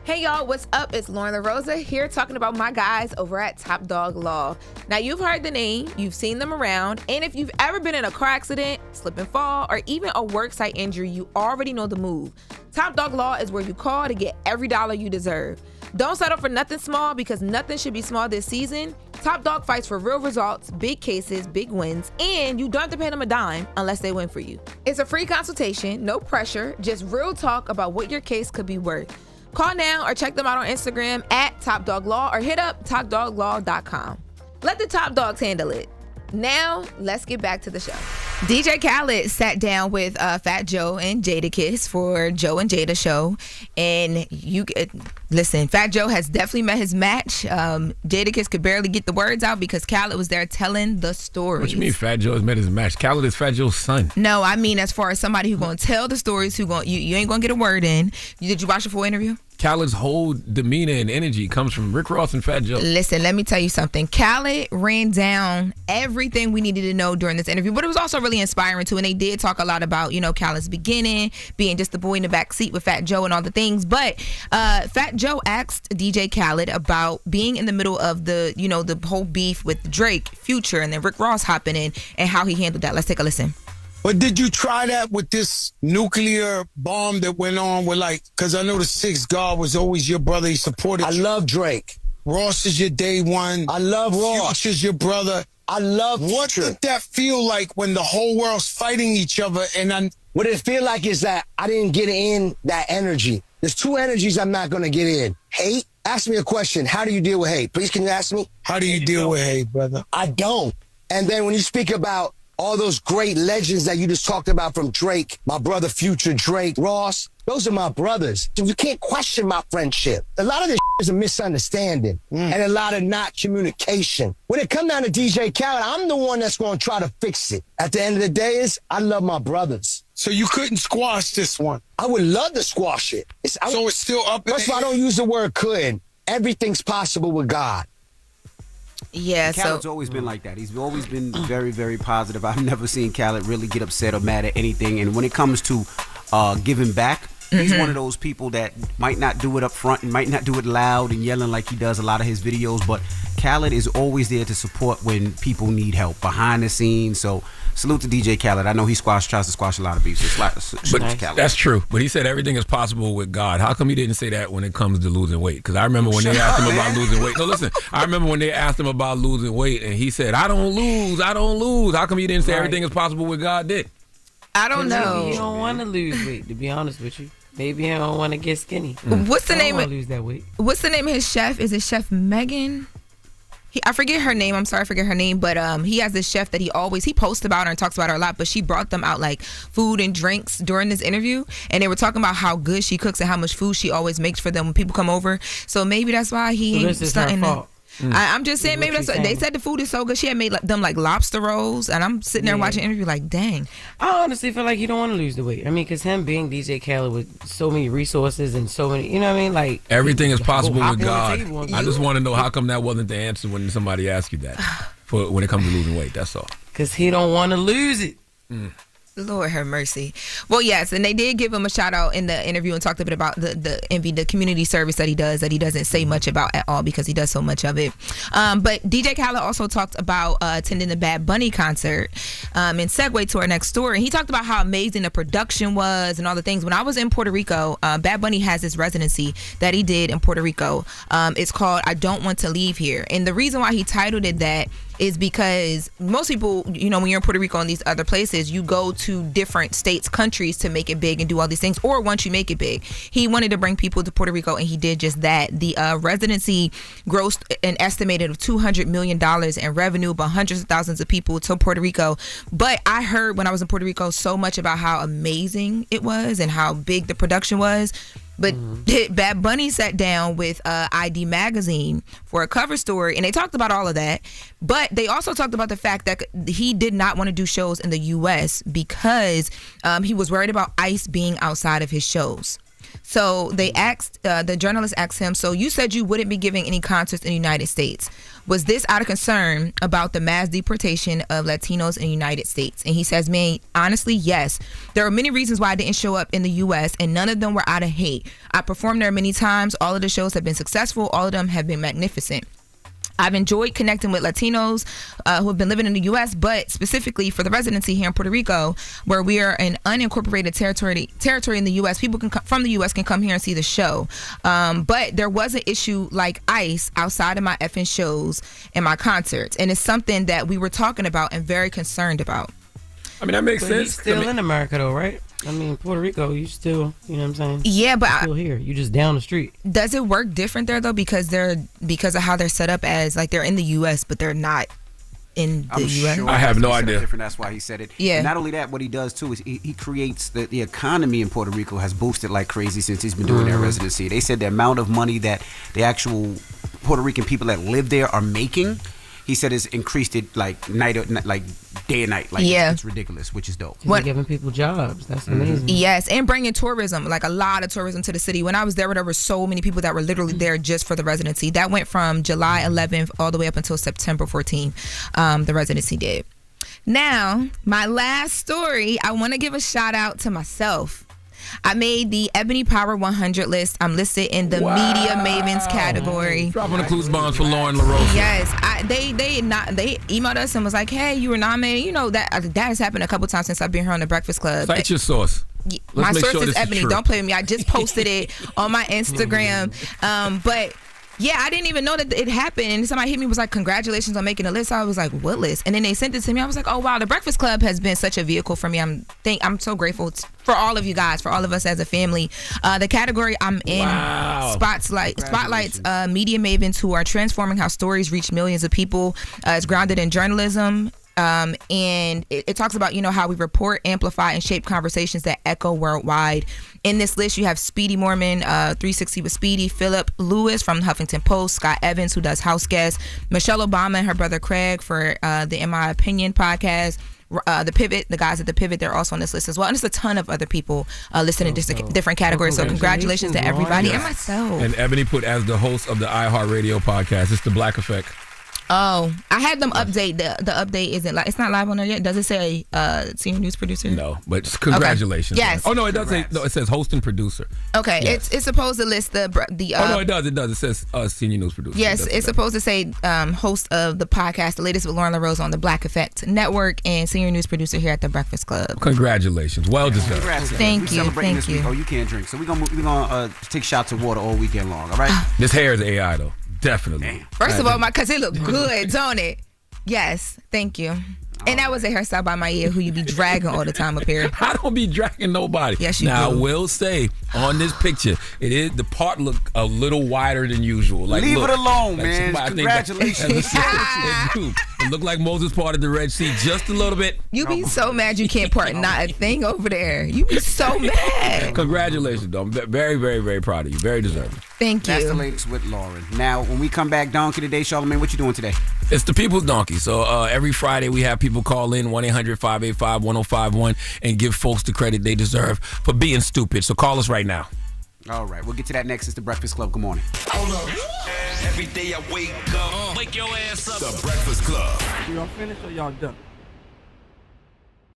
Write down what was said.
Hey y'all, what's up? It's Loren LoRosa here talking about my guys over at Top Dog Law. Now you've heard the name, you've seen them around, and if you've ever been in a car accident, slip and fall, or even a worksite injury, you already know the move. Top Dog Law is where you call to get every dollar you deserve. Don't settle for nothing small because nothing should be small this season. Top Dog fights for real results, big cases, big wins, and you don't have to pay them a dime unless they win for you. It's a free consultation, no pressure, just real talk about what your case could be worth. Call now or check them out on Instagram at Top Dog Law or hit up topdoglaw.com. Let the top dogs handle it. Now, let's get back to the show. DJ Khaled sat down with Fat Joe and Jadakiss for Joe and Jada show. And listen, Fat Joe has definitely met his match. Jadakiss could barely get the words out because Khaled was there telling the stories. What you mean Fat Joe has met his match? Khaled is Fat Joe's son. No, I mean as far as somebody who's going to tell the stories, you ain't going to get a word in. Did you watch the full interview? Khaled's whole demeanor and energy comes from Rick Ross and Fat Joe. Listen, let me tell you something. Khaled ran down everything we needed to know during this interview, but it was also really inspiring too. And they did talk a lot about, Khaled's beginning, being just the boy in the back seat with Fat Joe and all the things. But Fat Joe asked DJ Khaled about being in the middle of the whole beef with Drake, Future, and then Rick Ross hopping in and how he handled that. Let's take a listen. But did you try that with this nuclear bomb that went on with because I know the Sixth God was always your brother. He supported. I love Drake. Ross is your day one. I love Ross. Future's your brother. I love What Future. did that feel like when the whole world's fighting each other? What it feel like is that I didn't get in that energy. There's two energies I'm not going to get in. Hate. Ask me a question. How do you deal with hate? Please, can you ask me? How do you deal with hate, brother? I don't. And then when you speak about all those great legends that you just talked about from Drake, my brother Future, Drake, Ross, those are my brothers. You can't question my friendship. A lot of this is a misunderstanding and a lot of not communication. When it comes down to DJ Khaled, I'm the one that's going to try to fix it. At the end of the day I love my brothers. So you couldn't squash this one? I would love to squash it. So it's still up in First of all, I don't use the word couldn't. Everything's possible with God. Yeah, Khaled's always been like that. He's always been very, very positive. I've never seen Khaled really get upset or mad at anything. And when it comes to giving back, he's one of those people that might not do it up front and might not do it loud and yelling like he does a lot of his videos. But Khaled is always there to support when people need help behind the scenes. So salute to DJ Khaled. I know he tries to squash a lot of beef. So salute to Khaled. That's true. But he said everything is possible with God. How come he didn't say that when it comes to losing weight? Because I remember when they asked him about losing weight. No, listen. I remember when they asked him about losing weight, and he said, I don't lose. How come he didn't say everything is possible with God did? I don't know. Maybe he don't want to lose weight, to be honest with you. Maybe he don't want to get skinny. What's the name? Lose that weight. What's the name of his chef? Is it Chef Megan? I forget her name. I'm sorry, I forget her name. But he has this chef that he posts about her and talks about her a lot. But she brought them out like food and drinks during this interview, and they were talking about how good she cooks and how much food she always makes for them when people come over. So maybe that's why he ain't stunting her. I'm just saying, maybe that's what they said. The food is so good. She had made them like lobster rolls, and I'm sitting there watching the interview like, dang. I honestly feel like he don't want to lose the weight. I mean, because him being DJ Khaled with so many resources and so many, you know what I mean? Like everything is possible with God. I just want to know how come that wasn't the answer when somebody asked you that when it comes to losing weight. That's all. Because he don't want to lose it. Lord have mercy. Well, yes, and they did give him a shout out in the interview and talked a bit about the community service that he does, that he doesn't say much about at all because he does so much of it. But DJ Khaled also talked about attending the Bad Bunny concert and segue to our next story. He talked about how amazing the production was and all the things. When I was in Puerto Rico, Bad Bunny has this residency that he did in Puerto Rico. It's called I Don't Want to Leave Here. And the reason why he titled it that is because most people, when you're in Puerto Rico and these other places, you go to different states, countries to make it big and do all these things. Or once you make it big, he wanted to bring people to Puerto Rico, and he did just that. The residency grossed an estimated of $200 million in revenue, but hundreds of thousands of people to Puerto Rico. But I heard when I was in Puerto Rico so much about how amazing it was and how big the production was. But Bad Bunny sat down with ID Magazine for a cover story, and they talked about all of that. But they also talked about the fact that he did not want to do shows in the U.S. because he was worried about ICE being outside of his shows. So they asked, the journalist asked him, so you said you wouldn't be giving any concerts in the United States. Was this out of concern about the mass deportation of Latinos in the United States? And he says, man, honestly, yes. There are many reasons why I didn't show up in the U.S., and none of them were out of hate. I performed there many times. All of the shows have been successful. All of them have been magnificent. I've enjoyed connecting with Latinos who have been living in the U.S., but specifically for the residency here in Puerto Rico, where we are an unincorporated territory in the U.S., people from the U.S. can come here and see the show. But there was an issue like ICE outside of my effing shows and my concerts, and it's something that we were talking about and very concerned about. I mean, that makes sense. He's still in America, though, right? I mean, Puerto Rico, you still, you know what I'm saying? Yeah, but you're still here. You just down the street. Does it work different there though? Because of how they're set up as like they're in the U.S. but they're not in the U.S. Sure I have no idea. Different. That's why he said it. Yeah. And not only that, what he does too is he creates the economy in Puerto Rico has boosted like crazy since he's been doing that residency. They said the amount of money that the actual Puerto Rican people that live there are making. He said it's increased it like day and night. Like it's ridiculous, which is dope. They're giving people jobs. That's amazing. Yes, and bringing tourism, like a lot of tourism to the city. When I was there were so many people that were literally there just for the residency. That went from July 11th all the way up until September 14th. The residency did. Now, my last story, I want to give a shout out to myself. I made the Ebony Power 100 list. I'm listed in the Media Mavens category. Dropping the clues bombs for Loren LoRosa. Yes, they emailed us and was like, "Hey, you were nominated." You know that has happened a couple times since I've been here on the Breakfast Club. Cite your source. My Let's make source sure is this Ebony. true. Don't play with me. I just posted it on my Instagram. But yeah, I didn't even know that it happened. And somebody hit me, was like, "Congratulations on making the list." I was like, "What list?" And then they sent it to me. I was like, "Oh wow, the Breakfast Club has been such a vehicle for me. I'm so grateful for all of you guys, for all of us as a family." The category I'm in, spotlights media mavens who are transforming how stories reach millions of people. It's grounded in journalism. And it talks about, how we report, amplify, and shape conversations that echo worldwide. In this list, you have Speedy Mormon, 360 with Speedy, Philip Lewis from Huffington Post, Scott Evans, who does House Guests, Michelle Obama and her brother Craig for the In My Opinion podcast, the Pivot, the guys at the Pivot, they're also on this list as well. And there's a ton of other people listed in different categories. So congratulations to everybody and myself. And Ebony put as the host of the iHeartRadio podcast. It's The Black Effect. Oh, I had them update. The update isn't it's not live on there yet. Does it say senior news producer? No, but congratulations. Okay. Yes. Oh no, it does say it says host and producer. Okay, yes. It's supposed to list the. Oh no, it does. It says senior news producer. Yes, it's supposed to say host of the podcast, the latest with Loren LoRosa on the Black Effect Network, and senior news producer here at the Breakfast Club. Congratulations, well deserved. Thank you. Thank you. Oh, you can't drink, so we're gonna take shots of water all weekend long. All right. This hair is AI though. Definitely. First of all, because it look good, don't it? Yes, thank you. And that was a hairstyle by my ear, who you be dragging all the time up here. I don't be dragging nobody. Yes, you now, do. I will say, on this picture, the part look a little wider than usual. Like, Leave look, it alone, like man. Congratulations. It looked like Moses parted the Red Sea just a little bit. You be so mad you can't part not a thing over there. You be so mad. Congratulations, though. I'm very, very, very proud of you. Very deserving. Thank you. That's the latest with Loren. Now, when we come back, Donkey today, Charlamagne, what you doing today? It's the People's Donkey. So every Friday we have people call in 1-800-585-1051 and give folks the credit they deserve for being stupid. So call us right now. All right, we'll get to that next. It's the Breakfast Club. Good morning. Hold up. Every day I wake up, wake your ass up. The Breakfast Club. Y'all finished or y'all done?